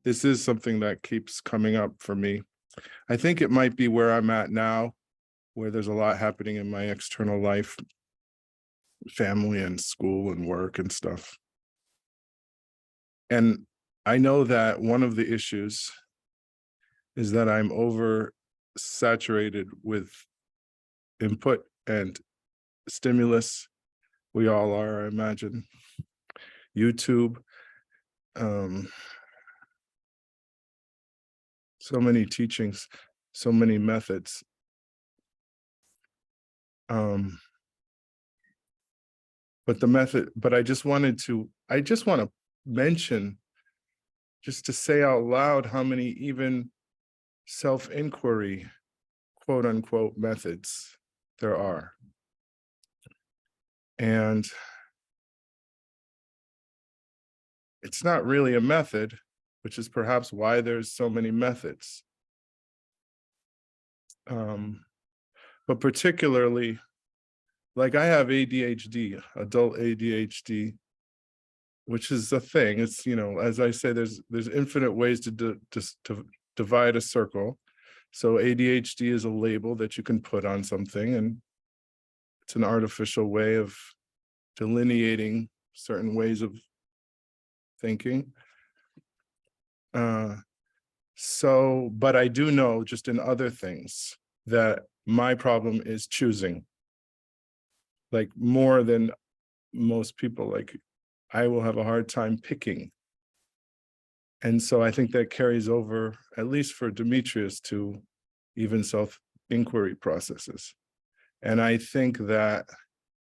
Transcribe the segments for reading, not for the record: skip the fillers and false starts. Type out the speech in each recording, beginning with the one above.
this is something that keeps coming up for me. I think it might be where I'm at now, where there's a lot happening in my external life, family and school and work and stuff. And I know that one of the issues is that I'm oversaturated with input and stimulus. We all are, I imagine. YouTube, so many teachings, so many methods. But I just want to mention, just to say out loud, how many even self-inquiry, quote unquote, methods there are. And it's not really a method, which is perhaps why there's so many methods. But particularly, like I have ADHD, adult ADHD, which is a thing. It's, you know, as I say, there's infinite ways to divide a circle. So ADHD is a label that you can put on something, and it's an artificial way of delineating certain ways of thinking. But I do know just in other things that my problem is choosing, like more than most people. Like I will have a hard time picking. And so I think that carries over, at least for Demetrius, to even self-inquiry processes. And I think that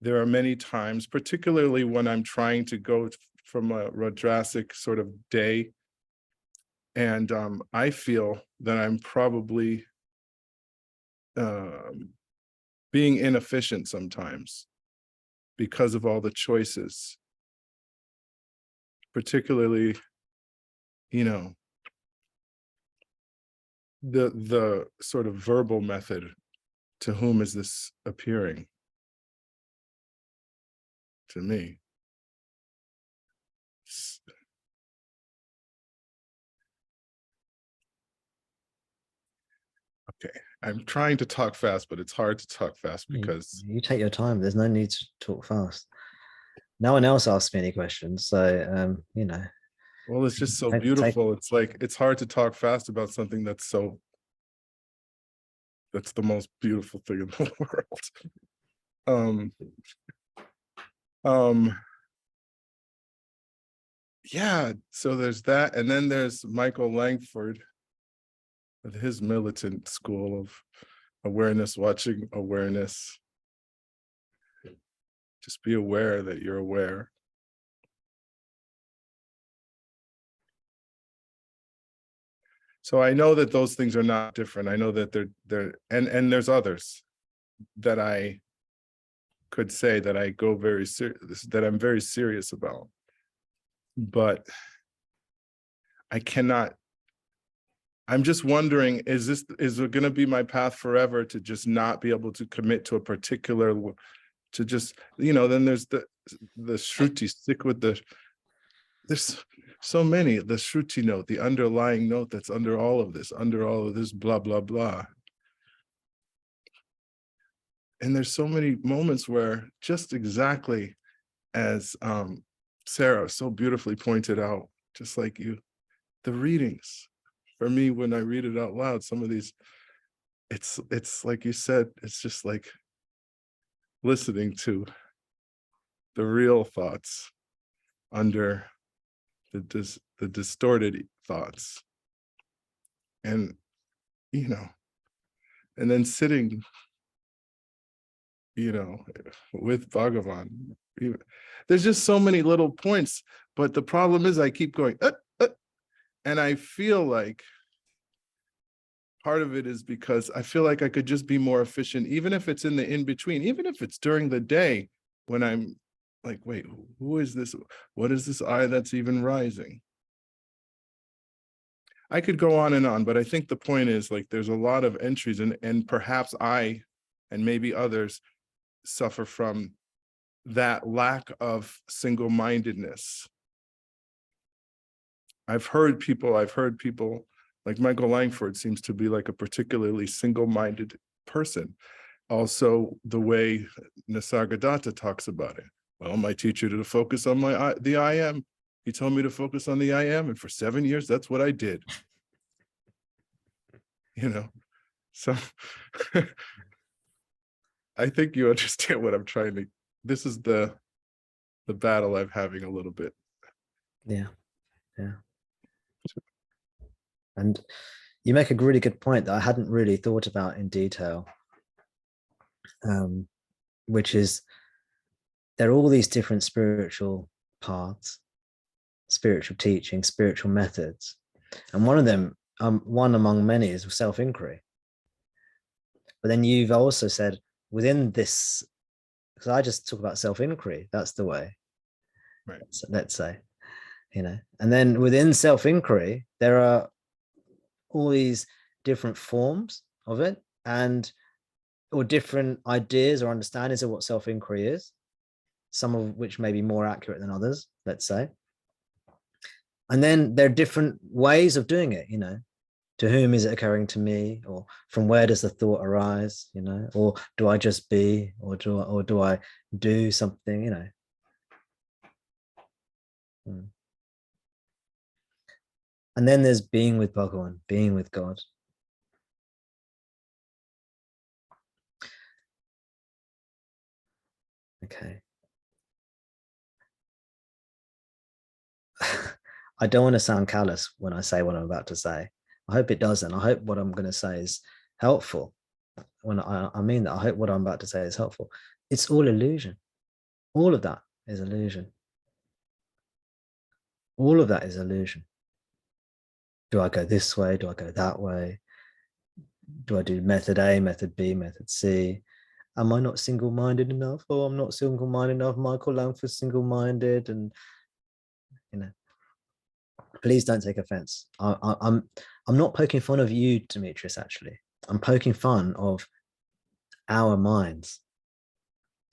there are many times, particularly when I'm trying to go from a Rudrasic sort of day, and I feel that I'm probably being inefficient sometimes because of all the choices, particularly, you know, the sort of verbal method. To whom is this appearing? To me. Okay, I'm trying to talk fast, but it's hard to talk fast because you take your time. There's no need to talk fast. No one else asked me any questions, so you know. Well, it's just so beautiful. It's like it's hard to talk fast about something that's the most beautiful thing in the world. Yeah, so there's that, and then there's Michael Langford with his militant school of awareness, watching awareness. Just be aware that you're aware. So I know that those things are not different. I know that they're and there's others that I could say that I go very serious, that I'm very serious about. But I cannot. I'm just wondering, is it going to be my path forever to just not be able to commit to a particular, to just, you know, then there's the Shruti, stick with there's so many, the Shruti note, the underlying note that's under all of this, blah, blah, blah. And there's so many moments where, just exactly as Sarah so beautifully pointed out, just like you, the readings, for me, when I read it out loud, some of these, it's like you said, it's just like listening to the real thoughts under the distorted thoughts. And, you know, and then sitting, you know, with Bhagavan. There's just so many little points, but the problem is I keep going, and I feel like part of it is because I feel like I could just be more efficient, even if it's in the in-between, even if it's during the day when I'm like, wait, who is this? What is this I that's even rising? I could go on, but I think the point is, like, there's a lot of entries, and perhaps I, and maybe others, suffer from that lack of single-mindedness. I've heard people like Michael Langford seems to be like a particularly single-minded person. Also, the way Nisargadatta talks about it. Well, my teacher to focus on the I am. He told me to focus on the I am, and for 7 years, that's what I did. You know, so I think you understand what I'm trying to. This is the battle I'm having a little bit. Yeah, yeah. And you make a really good point that I hadn't really thought about in detail, which is there are all these different spiritual paths, spiritual teaching, spiritual methods. And one of them, one among many, is self-inquiry. But then you've also said within this, because I just talk about self-inquiry, that's the way, right? Let's say, you know, and then within self-inquiry, there are all these different forms of it, and or different ideas or understandings of what self-inquiry is, some of which may be more accurate than others, let's say. And then there are different ways of doing it, you know, to whom is it occurring to me, or from where does the thought arise, you know, or do I just be, or do I do something, you know. And then there's being with Bhagavan, being with God. Okay. I don't want to sound callous when I say what I'm about to say. I hope it doesn't. I hope what I'm going to say is helpful. When I mean that, I hope what I'm about to say is helpful. It's all illusion. All of that is illusion. All of that is illusion. Do I go this way? Do I go that way? Do I do method A, method B, method C? Am I not single-minded enough? Oh, I'm not single-minded enough. Michael Langford's single-minded, and you know. Please don't take offense. I'm not poking fun of you, Demetrius. Actually, I'm poking fun of our minds.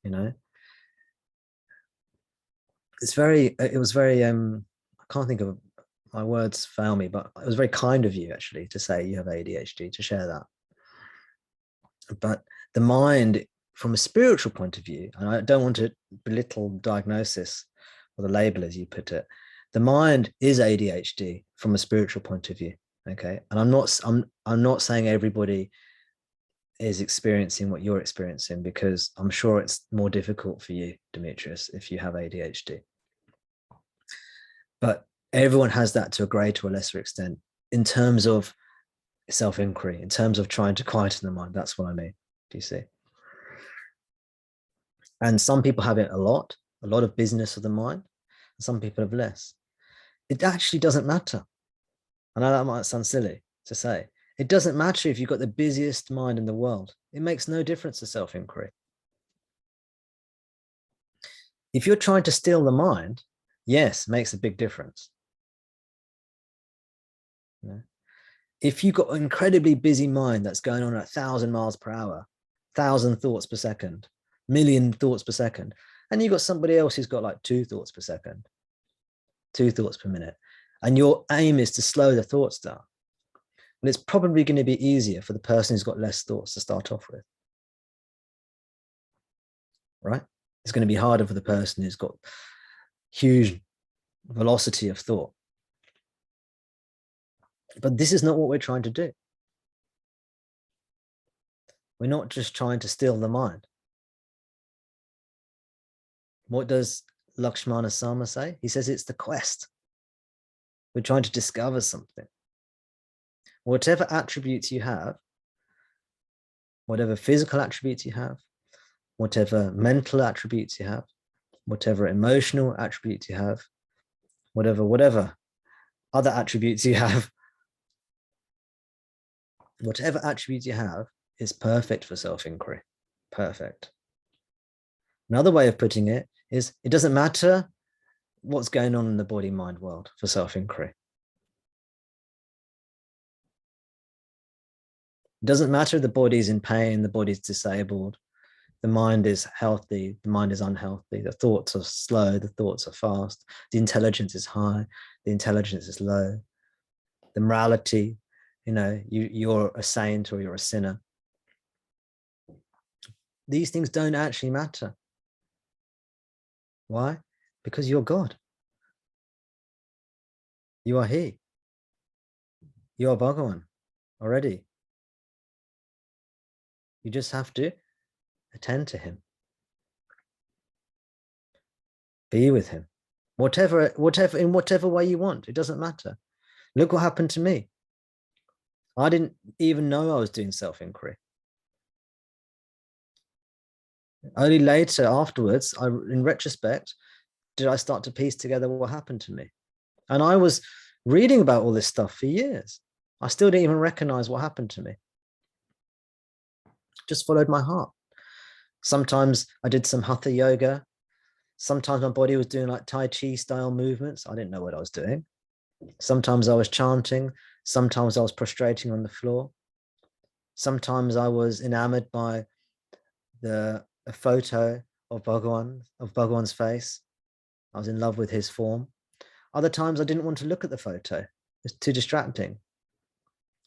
You know, it was very. I can't think of, my words fail me, but it was very kind of you actually to say you have ADHD, to share that. But the mind, from a spiritual point of view, and I don't want to belittle diagnosis or the label as you put it, the mind is ADHD from a spiritual point of view. Okay. And I'm not saying everybody is experiencing what you're experiencing, because I'm sure it's more difficult for you, Demetrius, if you have ADHD. But everyone has that to a greater or lesser extent in terms of self-inquiry, in terms of trying to quieten the mind. That's what I mean. Do you see? And some people have it a lot of business of the mind, and some people have less. It actually doesn't matter. I know that might sound silly to say. It doesn't matter if you've got the busiest mind in the world. It makes no difference to self-inquiry. If you're trying to still the mind, yes, makes a big difference. You know? If you've got an incredibly busy mind that's going on at 1,000 miles per hour, 1,000 thoughts per second, 1,000,000 thoughts per second, and you've got somebody else who's got like 2 thoughts per second, 2 thoughts per minute, and your aim is to slow the thoughts down, well, it's probably going to be easier for the person who's got less thoughts to start off with, right? It's going to be harder for the person who's got huge velocity of thought. But this is not what we're trying to do. We're not just trying to still the mind. What does Lakshmana Sama say? He says it's the quest. We're trying to discover something. Whatever attributes you have, whatever physical attributes you have, whatever mental attributes you have, whatever emotional attributes you have, whatever other attributes you have, whatever attributes you have is perfect for self-inquiry. Perfect. Another way of putting it is, it doesn't matter what's going on in the body-mind world for self-inquiry. It doesn't matter if the body's in pain, the body's disabled. The mind is healthy, the mind is unhealthy, the thoughts are slow, the thoughts are fast, the intelligence is high, the intelligence is low, the morality, you're a saint or you're a sinner. These things don't actually matter. Why? Because you're God. You are He. You are Bhagavan already. You just have to attend to Him. Be with Him. In whatever way you want. It doesn't matter. Look what happened to me. I didn't even know I was doing self-inquiry. Only later, afterwards, in retrospect, did I start to piece together what happened to me. And I was reading about all this stuff for years. I still didn't even recognize what happened to me. Just followed my heart. Sometimes I did some hatha yoga. Sometimes my body was doing like Tai Chi style movements. I didn't know what I was doing. Sometimes I was chanting. Sometimes I was prostrating on the floor. Sometimes I was enamored by a photo of Bhagavan's face. I was in love with his form. Other times I didn't want to look at the photo. It's too distracting.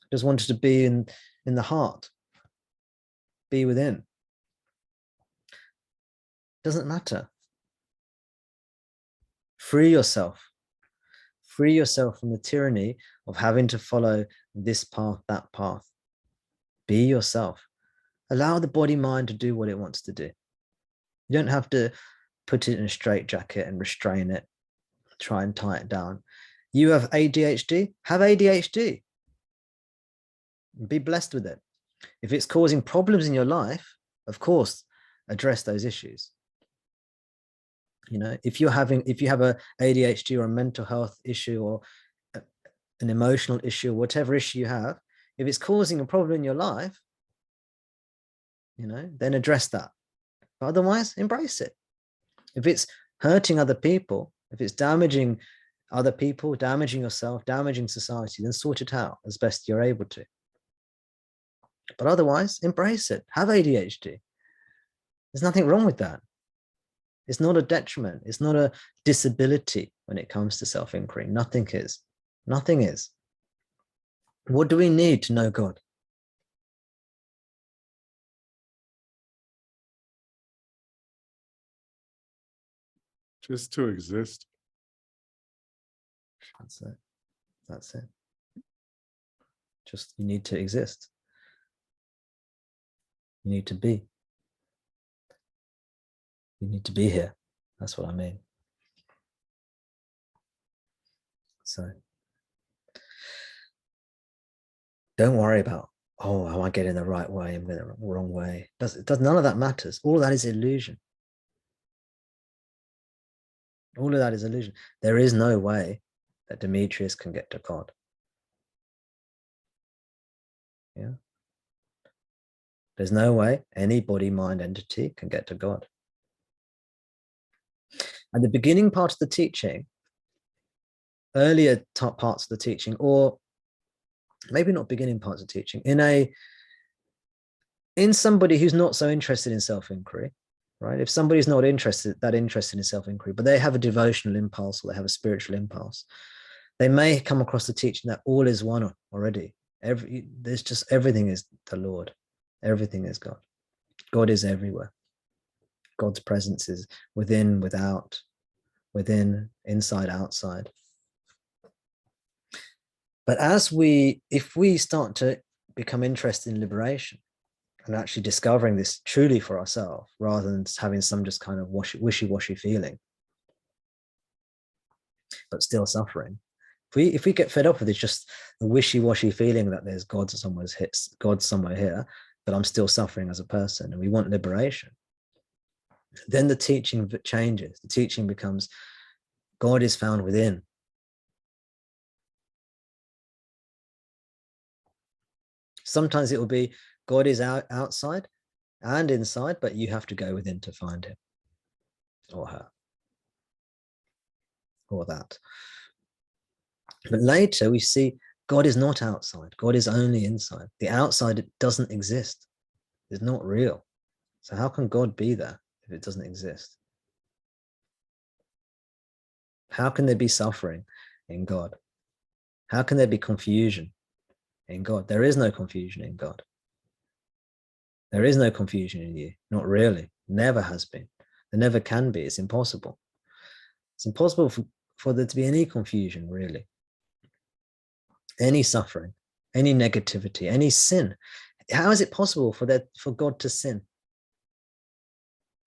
I just wanted to be in the heart, be within. Doesn't matter. Free yourself. Free yourself from the tyranny of having to follow this path, that path. Be yourself. Allow the body mind to do what it wants to do. You don't have to put it in a straitjacket and restrain it, try and tie it down. You have ADHD, have ADHD. Be blessed with it. If it's causing problems in your life, of course, address those issues. If you have a ADHD or a mental health issue or an emotional issue, whatever issue you have, if it's causing a problem in your life, then address that. But otherwise, embrace it. If it's hurting other people, if it's damaging other people, damaging yourself, damaging society, then sort it out as best you're able to. But otherwise, embrace it. Have ADHD. There's nothing wrong with that. It's not a detriment. It's not a disability when it comes to self-inquiry. Nothing is. Nothing is. What do we need to know God? Just to exist. That's it. That's it. Just, you need to exist. You need to be. You need to be here. That's what I mean. So don't worry about, am I getting the right way? I'm getting the wrong way. None of that matters. All of that is illusion. All of that is illusion. There is no way that Demetrius can get to God. Yeah. There's no way any body, mind entity can get to God. At the beginning part of the teaching, earlier parts of the teaching, or maybe not beginning parts of teaching, in somebody who's not so interested in self-inquiry, right? If somebody's not interested in self-inquiry, but they have a devotional impulse or they have a spiritual impulse, they may come across the teaching that all is one already. Everything is the Lord. Everything is God. God is everywhere. God's presence is within, without, within, inside, outside. But if we start to become interested in liberation and actually discovering this truly for ourselves, rather than having some just kind of wishy-washy feeling, but still suffering, if we get fed up with it, just the wishy-washy feeling that there's God somewhere here, but I'm still suffering as a person, and we want liberation, then the teaching changes. The teaching becomes God is found within. Sometimes it will be God is outside and inside, but you have to go within to find him or her or that. But later we see God is not outside. God is only inside. The outside doesn't exist. It's not real. So how can God be there if it doesn't exist? How can there be suffering in God? How can there be confusion in God? There is no confusion in God. There is no confusion in you. Not really. Never has been. There never can be. It's impossible. It's impossible for there to be any confusion, really. Any suffering, any negativity, any sin. How is it possible for God to sin?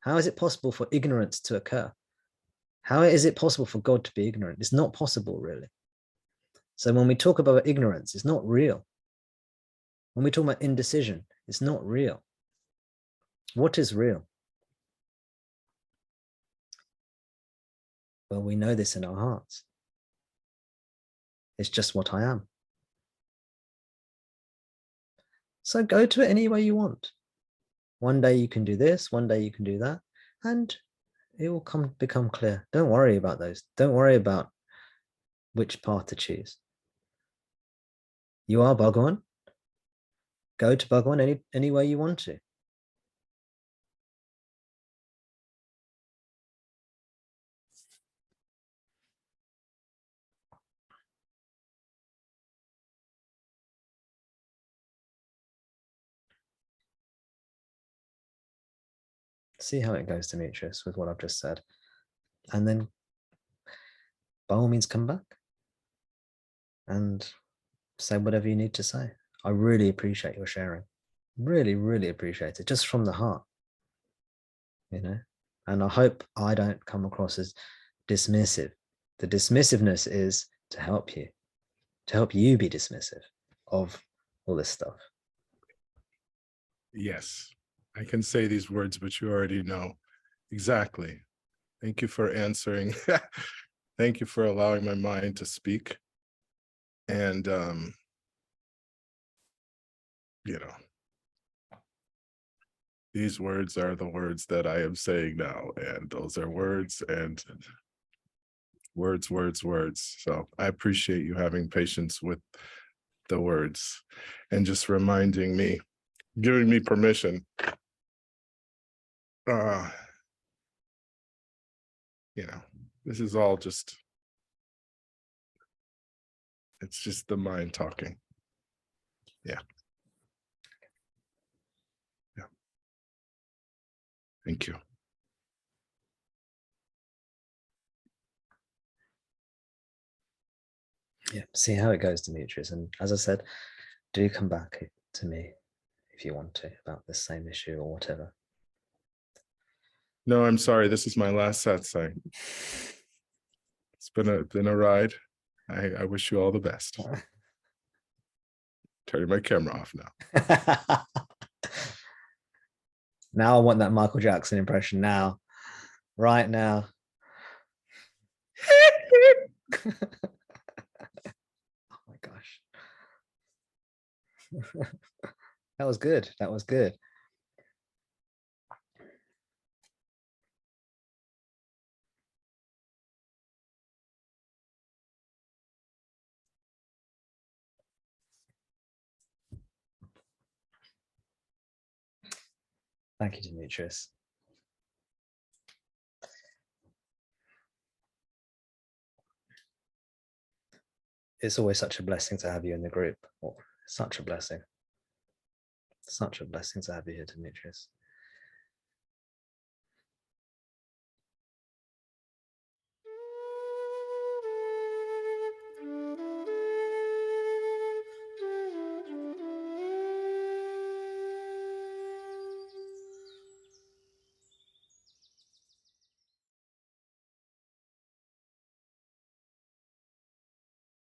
How is it possible for ignorance to occur? How is it possible for God to be ignorant? It's not possible, really. So when we talk about ignorance, it's not real. When we talk about indecision, it's not real. What is real? Well, we know this in our hearts. It's just what I am. So go to it any way you want. One day you can do this, one day you can do that, and it will become clear. Don't worry about those. Don't worry about which path to choose. You are Bhagawan. Go to Bhagawan any way you want to. See how it goes, Demetrius, with what I've just said. And then by all means come back and say whatever you need to say. I really appreciate your sharing. Really, really appreciate it, just from the heart, you know. And I hope I don't come across as dismissive. The dismissiveness is to help you be dismissive of all this stuff. Yes, I can say these words, but you already know exactly. Thank you for answering. Thank you for allowing my mind to speak. And, you know, these words are the words that I am saying now, and those are words and words, words, words. So I appreciate you having patience with the words and just reminding me, giving me permission. You know, this is all just, it's just the mind talking. Yeah. Yeah. Thank you. Yeah, see how it goes, Demetrius. And as I said, do come back to me if you want to about this same issue or whatever. No, I'm sorry. This is my last satsang. It's been a ride. I wish you all the best. Turning my camera off now. Now I want that Michael Jackson impression now. Right now. Oh my gosh. That was good. That was good. Thank you, Demetrius. It's always such a blessing to have you in the group. Oh, such a blessing. Such a blessing to have you here, Demetrius.